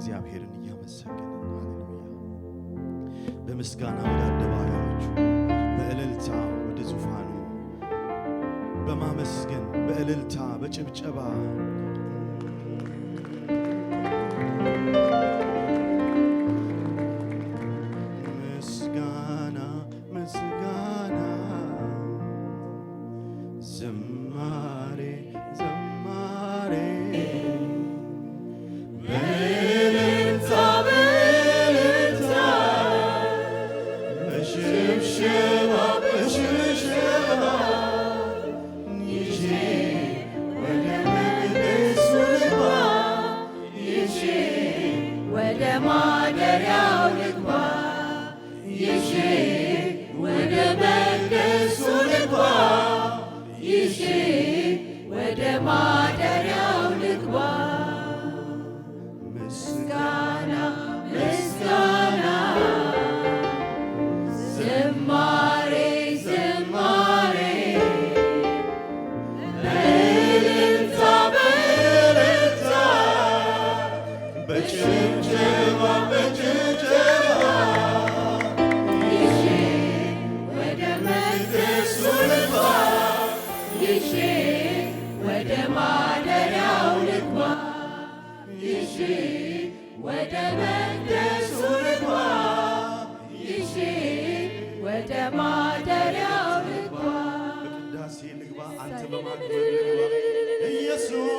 እግዚአብሔርን እያመሰገንን ሃሌሉያ በምስጋና ወደ አደባባዮቹ በእልልታ ወደ ዙፋኑ በማመስገን በእልልታ በጭብጨባ ምስጋና ምስጋና ዝማሬ ዝማሬ በእልልታ በእልልታ በሽብሸባ በሽብሸባ ይዤ ወደ መቅደሱ ልግባ ይዤ ወደ ማደሪያው ልግባ ይዤ ወደ መቅደሱ ልግባ ይዤ ወደ ማደሪያው ልግባ ምስጋና ምስጋና ዝማሬ ዝማሬ በእልልታ በእልልታ በጭብጨባ በጭብጨባ ይዤ ወደ መቅደሱ ልግባ ይዤ ወደ ማደሪያው ልግባ ይዤ ወደ መቅደሱ ልግባ ይዤ ወደ ማደሪያው ልግባ በቅዳሴ ልግባ አንተ በማክበር ልግባ ኢየሱስ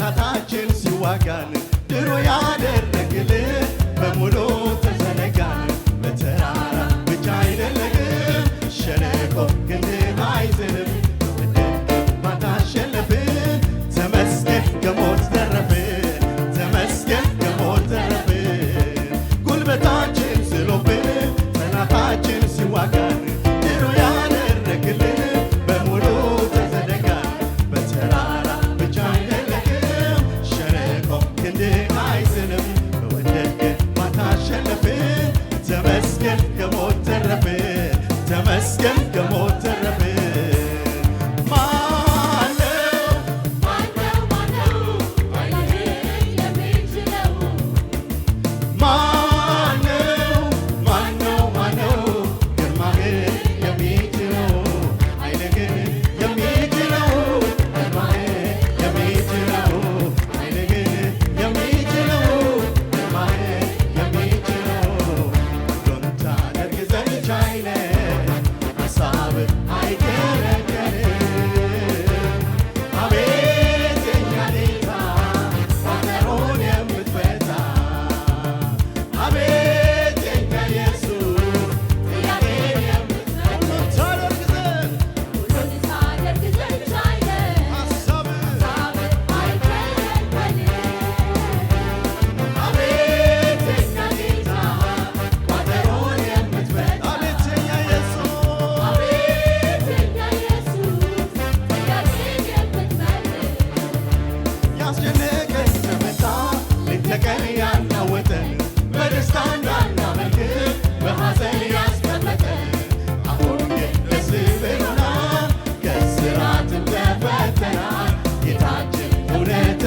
ጠላታችን ሲዋጋን ድሮ ያደረግልን በሙሉ ተዘነጋን። በተራራ ብቻ አይደለግም ሸለቆ ግንድህ አይዝልም ባታሸነፍን ተመስገን ከሞት ተረፍን ተመስገን ከሞት ተረፍን። ጉልበታችን ዝሎብን ጠላታችን ሲዋጋን ድሮ ያደረግልን በሙሉ ተዘነጋን። በተራራ ብቻ አይደለግም ሸለቆ ግንድህ አይዝልም በወደድከን ባታሸነፍን ተመስገን ከሞት ተረፍን ተመስገን ከሞት ተረፍን።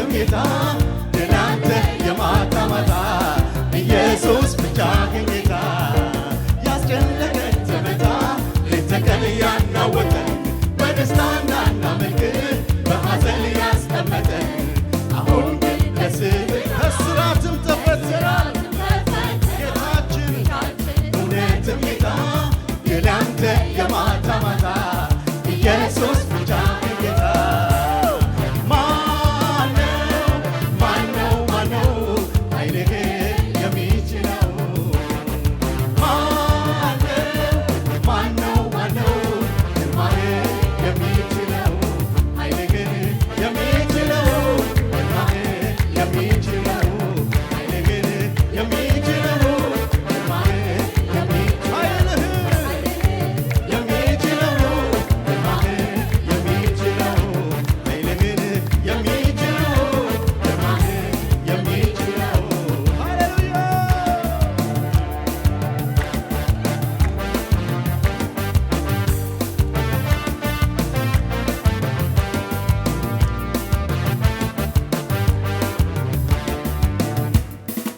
ጌታ ደናንተ የማታ ማታ ኢየሱስ ብቻህን ጌታ ያስጨነቀን ተመታ ሌት ተቀን ያናወጠን በደስታ እንዳናመልክ በሐዘን ያስቀመጠን አሁን ግን ለስምህ ከእስራትም ተፈተናል ጌታችን እውነትም ጌታ ደናንተ የማታ ማታ ኢየሱስ ብቻህን ጌታ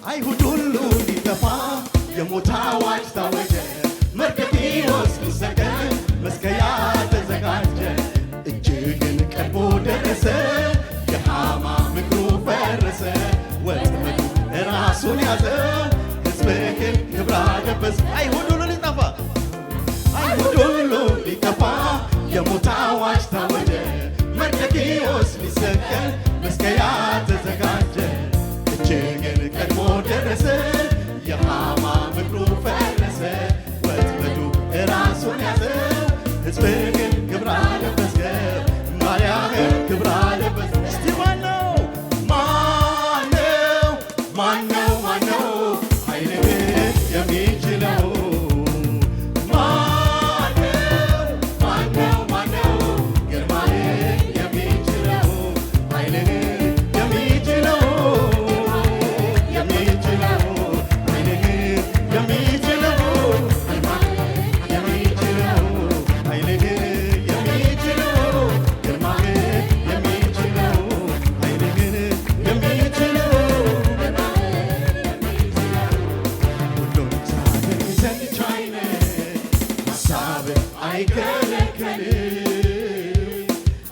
አይሁድ ሁሉ ሊጠፋ የሞት አዋጅ ታወጀ። መርዶክዮስ ሊሰቀል መስቀያ ተዘጋጀ። እጅግን ቀርቦ ደረሰ የሐማ ምክሩ ፈረሰ። ወጥመዱ ራሱን ያዘው ሕዝብህን ክብር አለበሰ። አይሁድ ሁሉ ሊጠፋ አይሁድ ሁሉ ሊጠፋ የሞት አዋጅ ታወጀ። መርዶክዮስ ሊሰቀል መስቀያ ተዘጋጀ። እጅግን ቀድሞ ደረሰ የሐማ ምክሩ ፈረሰ። ወጥመዱ ራሱን ያዘው ሕዝብህን ክብር አለበስከው ባሪያህን ክብር አለበስከው። እስቲ ማነው ማነው ማነው ማነው ኃይልህን የሚችለው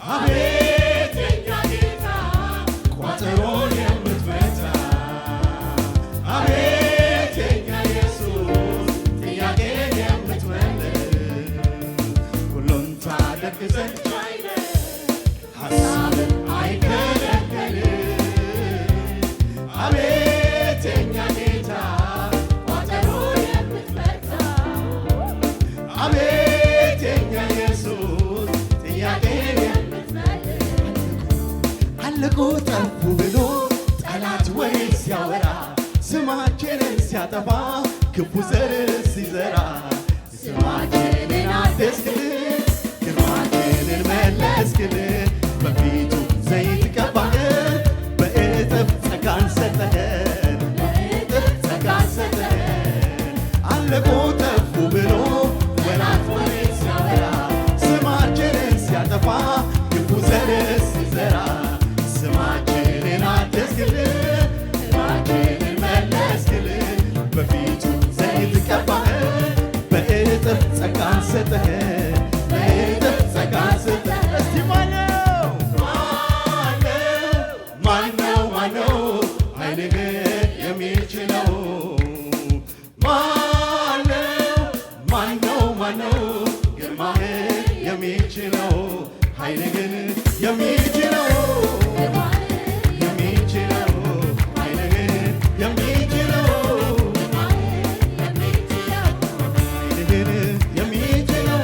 አቤት የኛ ጌታ ቋጠሮን የምትፈታ አቤት የኛ ኢየሱስ ጥያቄን የምትመልስ ሁሉን ታደርግ ዘንድ ቻይ ነህ ሐሳብህ አይከለከልም አለቁ ጠፉ ብሎ ጠላት ወሬ ሲያወራ ስማችንን ሲያጠፋ ክፉ ዘር ሲዘራ ስማችንን አደስክልን ግርማችንን መለስክልን በፊቱ ዘይት ቀባህን በእጥፍ ጸጋን ሰጠህን በእጥፍ ጸጋን ሰጠህን አለቁ ጠፉ ብሎ ጠላት ወሬ ሲያወራ ስማችንን ሲያጠፋ ክፉ ዘር ሲዘራ ስማችንን አደስክልን ግርማችንን መለስክልን በፊቱ ዘይት ቀባህን በእጥፍ ጸጋን ሰጠህን በእጥፍ ጸጋን ሰጠህን እስቲ ማነው ኃይልህን የሚችለው ማነው ግርማህን የሚችለው ኃይልህን የሚችለው የሚችለው ኃይልህን የሚችለው ኃይልህን የሚችለው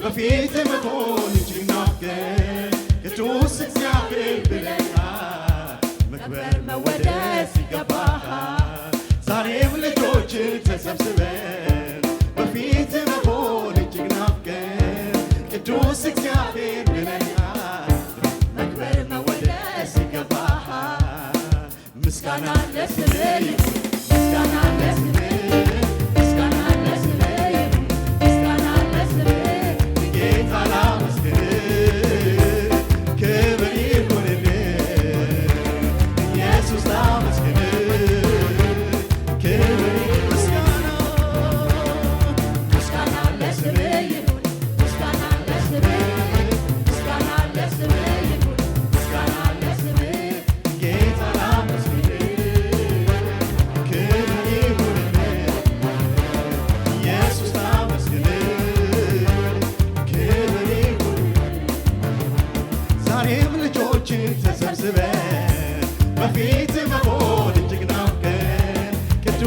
በፊት መሆን ይችናገር ቅዱስ እግዚአብሔር ብለናል መክበር መወደስ ይገባሃል ዛሬም ልጆች ተሰብስበን በፊት መሆን ይችናገር ቅዱስ እግዚአብሔር ብለናል መክበር መወደስ ይገባሃል ምስጋና ለስምህ ምስጋና ለስምህ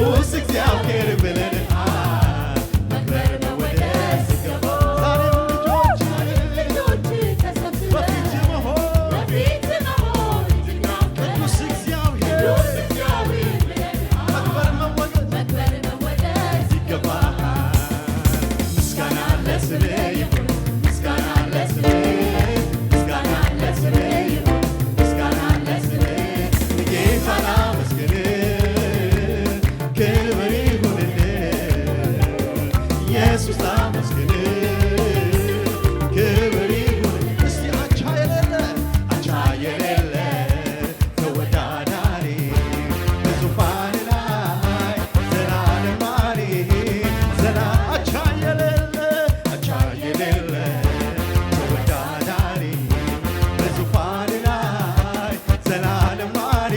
ቅዱስ እግዚአብሔር ብለንሃል መክበር መወደስ ይገባል ዛሬም ልጆች በፊት መሆን ቅዱስ እግዚአብሔር መክበር መወደስ ይገባል ምስጋና ለስምህ ይሁን ምስጋና ለስምህ ምስጋና ለስምህ ይሁን ምስጋና ለስምህ ጌታን አመስግን ክብር ይሁንልህ ኢየሱስ አመስግን ክብር ይሁን እስቲ አቻ የሌለ ተወዳዳሪ በዙፋን ላይ ዘላለም ማሪ አቻ የሌለ ተወዳዳሪ በዙፋን ላይ ዘላለም ማሪ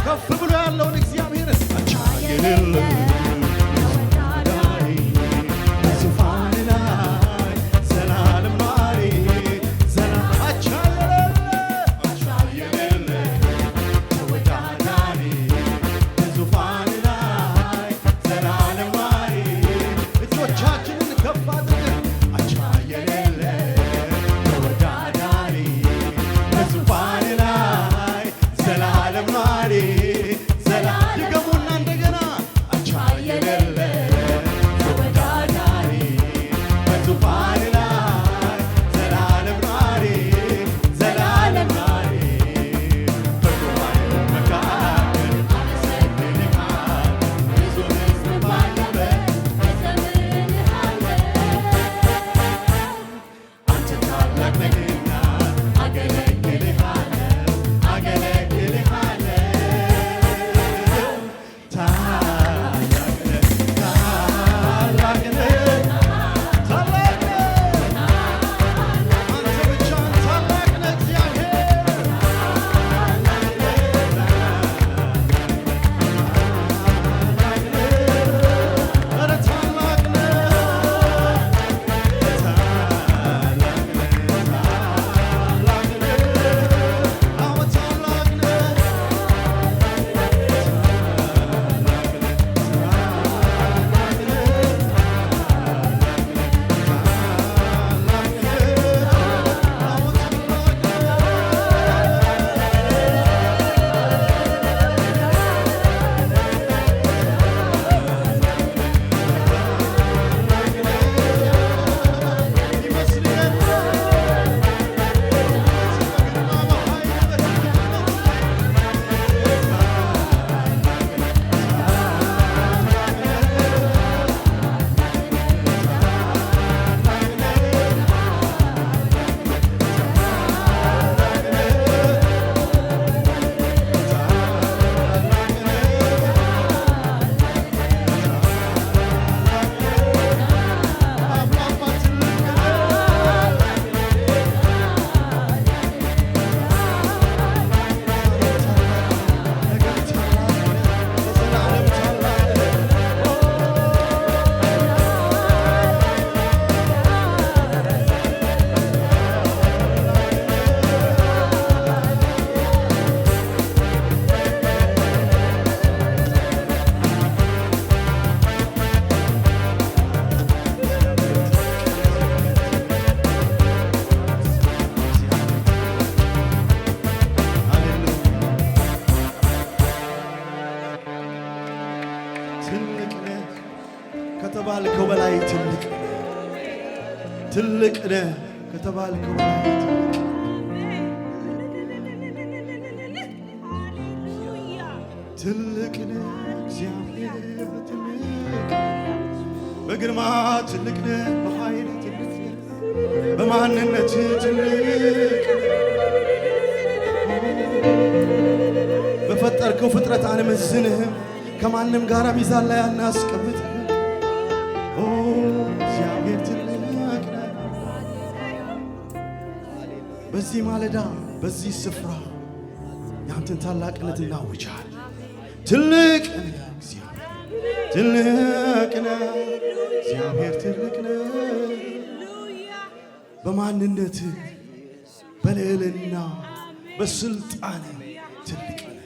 ከፍ ብሎ ያለውን እግዚአብሔር አቻ የሌለ ተወዳዳሪ በዙፋን ላይ ዘላለም ማሪ አቻ የሌለ ተወዳዳሪ በዙፋን ላይ ዘላለም ማሪ እጆቻችንን ከፍ አድርገን አቻ የሌለ ተወዳዳሪ በዙፋን ላይ ዘላለም ማሪ ድገሙና እንደገና አቻ የሌለ ተወዳዳሪ በዙፋን ላይ ዘላለም ማሪ በጉባኤ መካከል አመሰግንሃለሁ ብዙ ሕዝብ ባለበት አንተ ታላቅ ነህና አገለግልሃለሁ ታላቅ ነህ ታላቅ ነህ ታላቅ ነህ አንተ ብቻህን ታላቅ ነህ እግዚአብሔር ኧረ ታላቅ ነህ አዎ ታላቅ ነህ ትልቅ ነህ ከተባልከው በላይ ትልቅ ነህ ከተባልከው በላይ ትልቅ ነህ እግዚአብሔር ትልቅ በግርማ ትልቅ ነህ በኃይል ትልቅ ነህ በማንነት ትልቅ በፈጠርከው ፍጥረት አንመዝንህም ከማንም ጋር ሚዛን ላይ አናስቀምጥህም እግዚአብሔር ትልቅ ነህ በዚህ ማለዳ በዚህ ስፍራ ያንተን ታላቅነት እናውጃለን ትልቅ ነህ እግዚአብሔር ትልቅ ነህ እግዚአብሔር ትልቅ ነህ በማንነት በልዕልና በስልጣን ትልቅ ነህ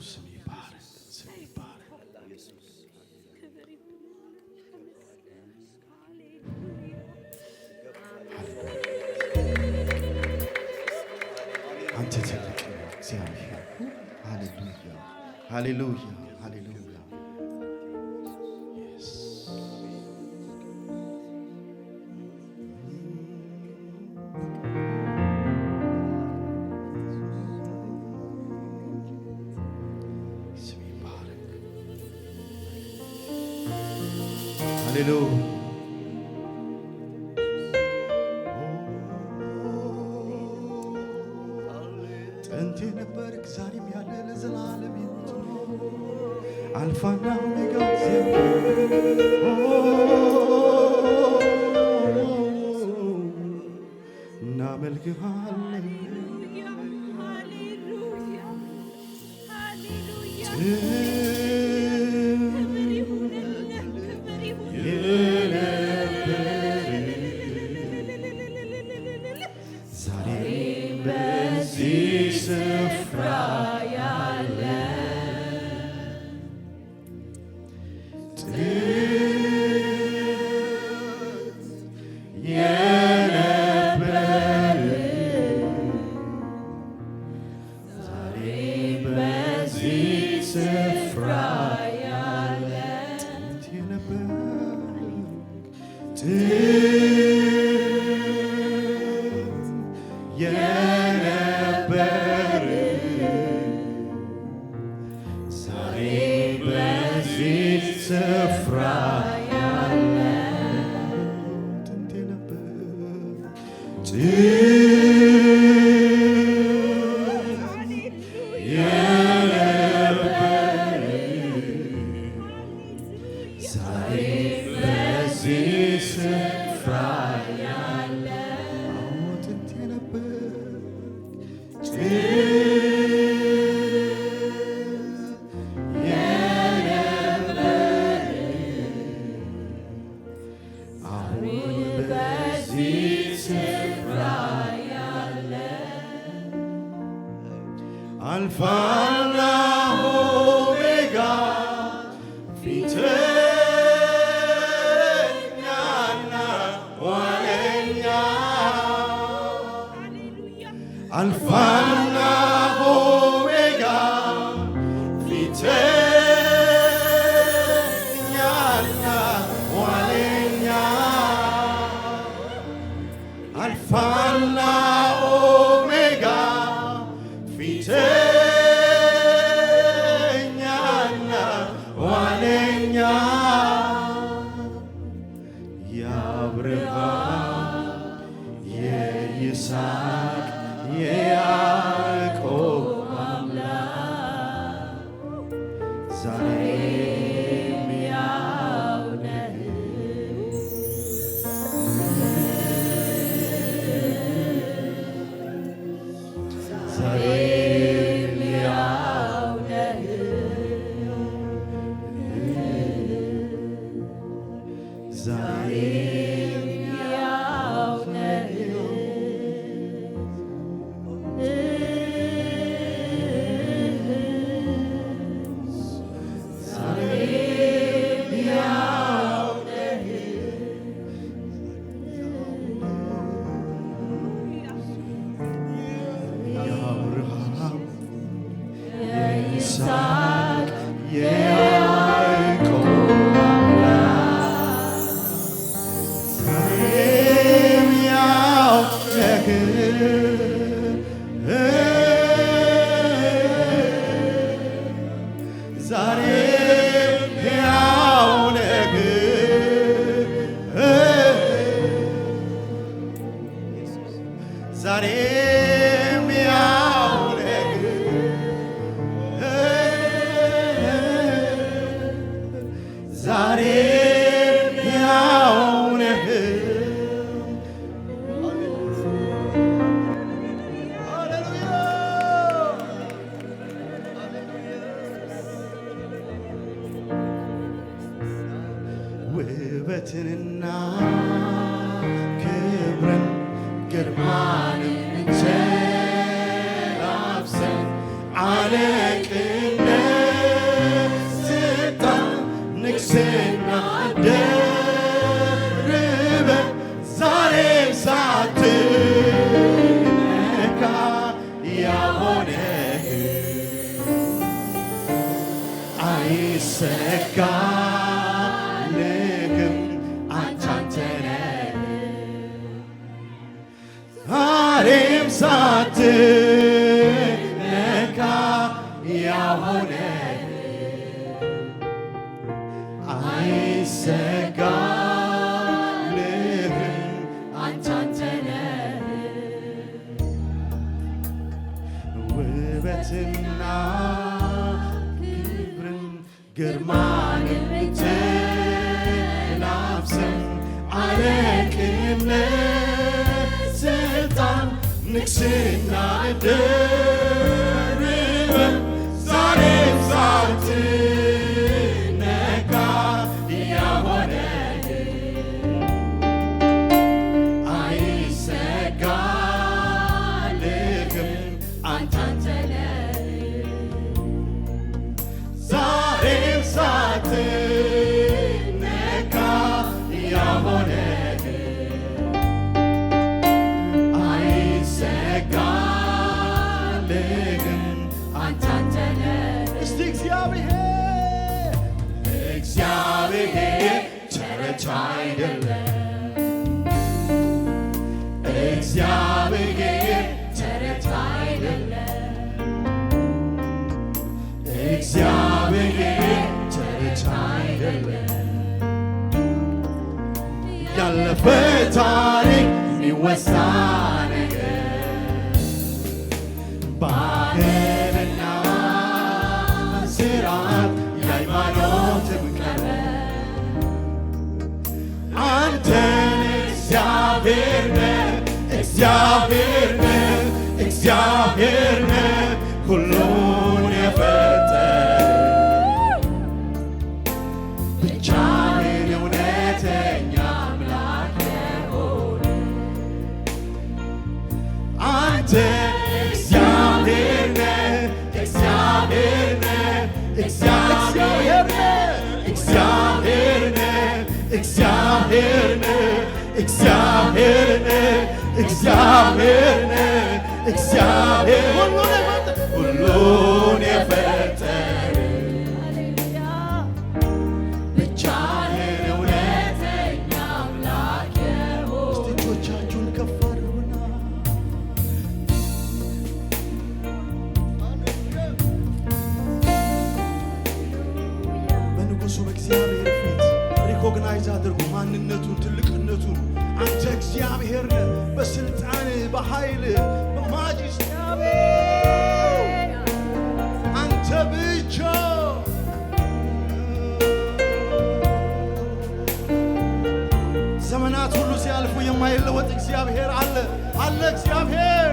ስም ይባረክ፣ ስም ይባረክ። አንተ ትልቅ እግዚአብሔር። ሃሌሉያ፣ ሃሌሉያ፣ ሃሌሉያ። ሃሌሉያ። ጥንት የነበርክ ዛሬም ያለ ለዘላለም የምትኖር አልፋና ኦሜጋ እናመልክሃለን። አልፋና ኦሜጋ ፊተኛና ኋለኛ አልፋና ኦሜጋ ፊተኛና ኋለኛ አልፋና ኦሜጋ ፊተኛና ኋለኛ የአብርሃም የይስሐቅ የያዕቆብ አምላክ ዛሬም ያው ነህ። ዛሬም ያው ነህ። ዛሬም ያው ነህ። ዛሬም ያው ነህ። የአብርሃም የይስሐቅ የያዕቆብ አምላክ ዛሬም ያው ነህ። ዛሬም ያው ነህ። ዛሬም ያው ነህ። ዛሬም ያው ነህ። ውበትንና ክብርን ግርማንም ተላብሰን አለቅነት ስልጣን ንግስና ደርበ ዛሬም ሳትነካ ያሆነህ አይሰጋልህም አንተ ነህ ዛሬም ሳትነካ ያሆነህ አይሰጋልህም አንተ ነህ ውበትና ክብርን ግርማንም ተላብሰን አለቅነት ስልጣን ንግስና ደርበን ዛሬም ሳትነካ ያሆነህ አይሰጋልህም አንተ ነህ ዛሬም ሳትነካ ያሆነህ አይሰጋልህም አንተ ነህ እስቲ እግዚአብሔር ተረት አይደለም እግዚአብሔር ተረት አይደለም እግዚአብሔር ተረት አይደለም ያለፈ ታሪክ የሚወሳ ነገር ባህልና ስርዓት የሃይማኖት አንተ እግዚአብሔር ነህ እግዚአብሔር ነህ እግዚአብሔር ነህ ሁሉን የፈጠረ ብቻህን እውነተኛ አምላክ የሆነ አንተ እግዚአብሔር ነህ እግዚአብሔር ነህ እግዚአብሔር ነህ እግዚአብሔር ነህ እግዚአብሔር ነህ እግዚአብሔር ነህ እግዚአብሔር ነህ እግዚአብሔር ሁሉን የፈጠረ ብቻህን እውነተኛ አምላክ የሆንክ እስቲ እጆቻችሁን ከፍ አድርጉና በንጉሡ በእግዚአብሔር ፊት ሪኮግናይዝ አድርጉ ማንነቱን ትልቅነቱን አንተ እግዚአብሔር ነህ በስልጣን በኃይል በማጅስቲ አንተ ብቻ ዘመናት ሁሉ ሲያልፉ የማይለወጥ እግዚአብሔር አለ እግዚአብሔር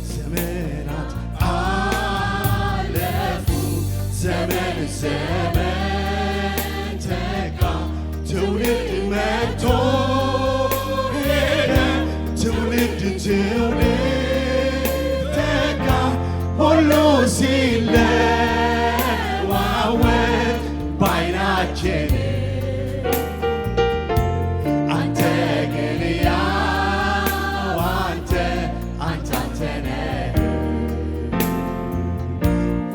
ዘመናት አለፉ ዘመን ተካ ትውልድ መጥቶ ሄደ ትውልድ ተካ ሁሉ ሲለዋወጥ በዓይናችን አንተ ግን ያው አንተ ነህ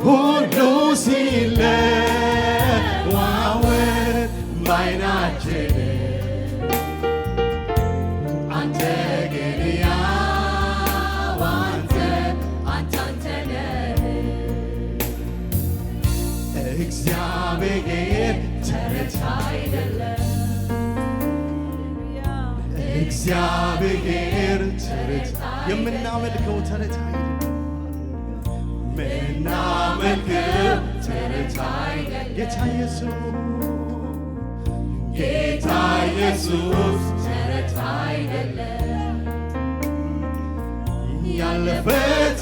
ሁሉ ሲለዋወጥ በዓይናችን አንተ ግን ያው አንተ ነህ እግዚአብሔር ተረት አይደለም እግዚአብሔር ተረት የምናመልከው ተረት አይደለም የምናመልከው ተረት አይደለም ጌታ ኢየሱስ ተረት አይደለም ያለፈ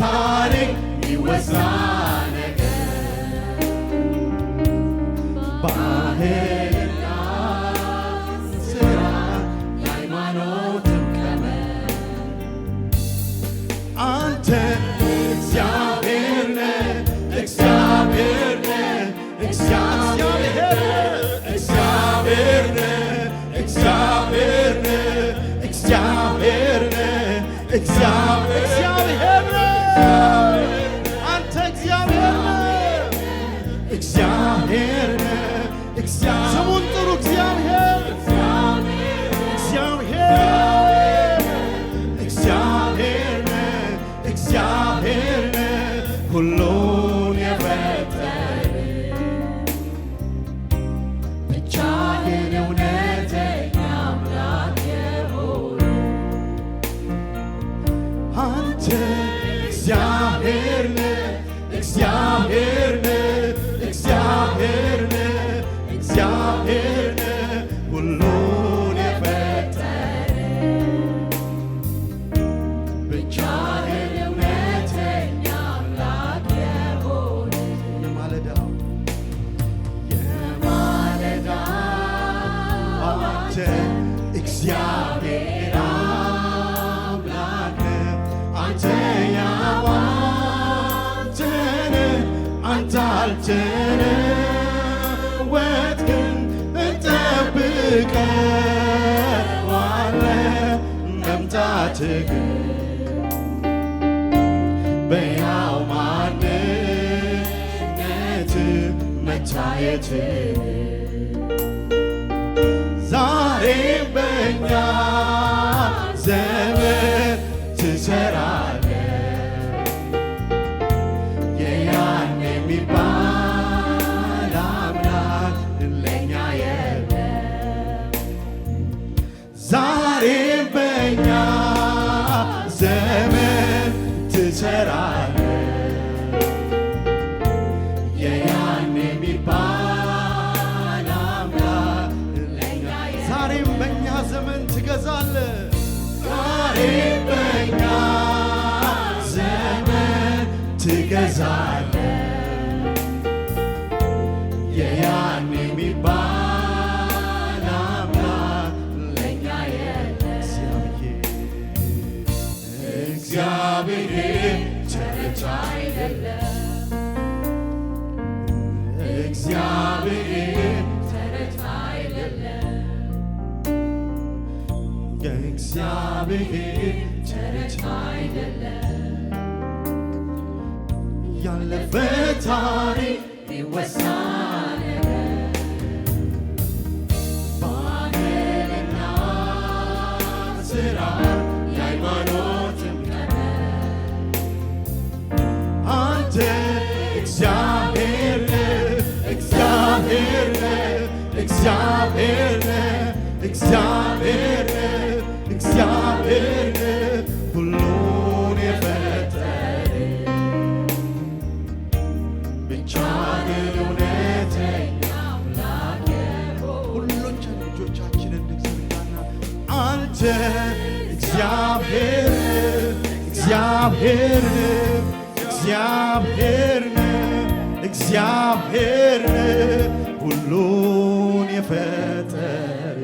ታሪክ ይወሳ ባህልና ስራ ያልተለወጥክን እንጠብቀዋለን መምጣትህን በሕያው ማንነት መታየትህ ዛሬም በእኛ ዘመን ትሰራለህ የያን የሚባል አምላክ ለእኛ የለም ዛሬም በእኛ ዘመን ትሰራለህ የያን የሚባል አምላክ ለእኛ የለም ዛሬም በእኛ ዘመን ትገዛለህ ዛሬም በእኛ ዘመን ትገዛለህ የያን የሚባል አምላክ ለእኛ የለም እግዚአብሔር ተረት አይደለም እግዚአብሔር ተረት አይደለም እግዚአብሔር ተረት አይደለም ያለፈ ታሪክ ቢወሳ ነገር ባህልና ስራ የሃይማኖትም ቀመር አንተ እግዚአብሔር ነህ እግዚአብሔር ነህ እግዚአብሔር ነህ እግዚአብሔር ነህ እግዚአብሔር ነህ ሁሉን የፈጠረ ብቻህን እውነተኛ አምላክ ሁሎችን እጆቻችንን እንዘርጋና አንተ እግዚአብሔር እግዚአብሔር እግዚአብሔር እግዚአብሔር ሁሉን የፈጠረ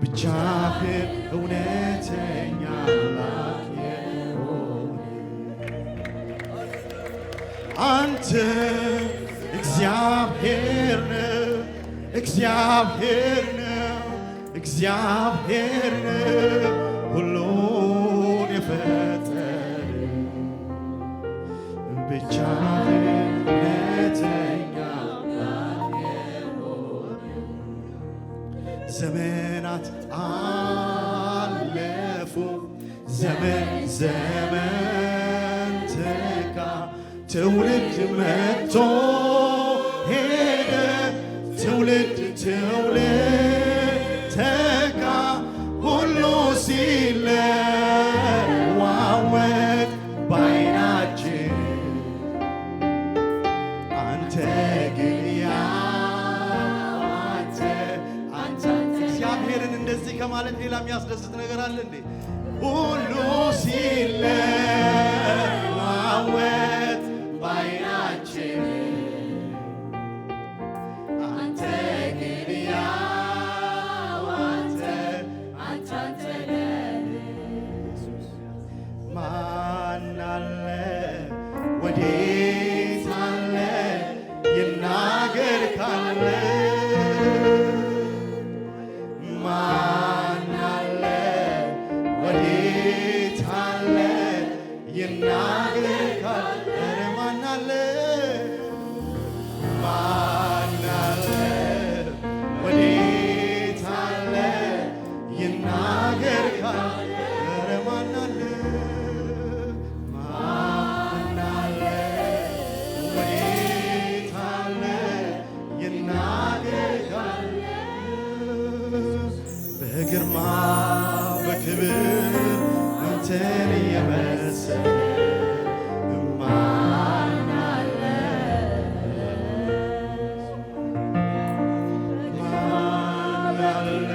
ብቻህን እውነተኛ አምላክ የሆነ አንተ እግዚአብሔር ነህ እግዚአብሔር ነህ እግዚአብሔር ነህ ሁሉን የፈጠረ ብቻህን እውነተኛ አምላክ የሆነ ዘመናት አለፉ ዘመን ዘመን ተካ ትውልድ መጥቶ ሄደ ትውልድ ትውልድ ተካ ሁሉ ሲለዋወጥ በዓይናችን አንተ ግን ያው አንተ እግዚአብሔርን እንደዚህ ከማለት ሌላ የሚያስደስት ነገር አለ እንዴ? ሁሉ ሲለዋወጥ በዓይናችን አንተ ግን ያው አንተ ማን አለ ወዴት አለ ይናገር ካለ ማን አለ ወዴት አለ ይናገር ካለ ማን አለ ማን አለ ወዴት አለ ይናገር ካለ ማን አለ ማን አለ ወዴት አለ ይናገር ካለ በግርማ በክብር አንተን የመሰለ ማን አለ ማን አለ